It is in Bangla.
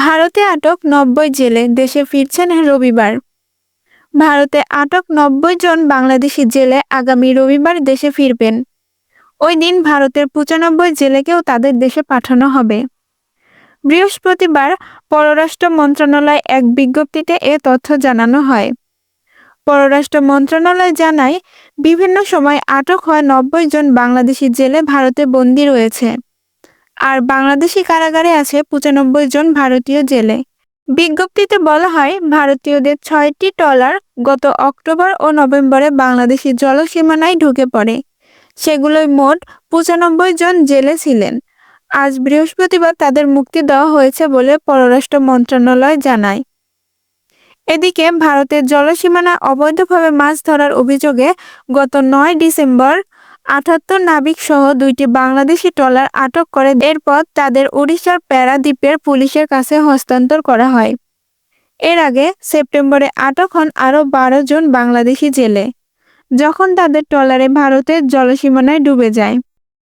ভারতে আটক ৯০ জেলে দেশে ফিরছেন রবিবার। ভারতে আটক ৯০ জন বাংলাদেশি জেলে আগামী রবিবার দেশে ফিরবেন। ওই দিন ভারতের ৯৫ জেলেকেও তাদের দেশে পাঠানো হবে। বৃহস্পতিবার পররাষ্ট্র মন্ত্রণালয় এক বিজ্ঞপ্তিতে এ তথ্য জানানো হয়। পররাষ্ট্র মন্ত্রণালয় জানায়, বিভিন্ন সময় আটক হওয়া ৯০ জন বাংলাদেশি জেলে ভারতে বন্দী রয়েছে। আর বাংলাদেশি কারাগারে আছে ৯৫ জন ভারতীয় জেলে। বিজ্ঞপ্তিতে বলা হয়, ভারতীয়দের ৬টি ট্রলার গত অক্টোবর ও নভেম্বরে বাংলাদেশি জলসীমানায় ঢুকে পড়ে। সেগুলোয় মোট ৯৫ জন জেলে ছিলেন। আজ বৃহস্পতিবার তাদের মুক্তি দেওয়া হয়েছে বলে পররাষ্ট্র মন্ত্রণালয় জানায়। এদিকে ভারতের জলসীমানা অবৈধভাবে মাছ ধরার অভিযোগে গত ৯ ডিসেম্বর ৭৮ নাবিকসহ ২টি বাংলাদেশি ট্রলার আটক করে। এরপর তাদের ওড়িশার প্যারাদ্বীপের পুলিশের কাছে হস্তান্তর করা হয়। এর আগে সেপ্টেম্বরে আটক হন আরও ১২ জন বাংলাদেশি জেলে, যখন তাদের ট্রলারে ভারতের জলসীমানায় ডুবে যায়।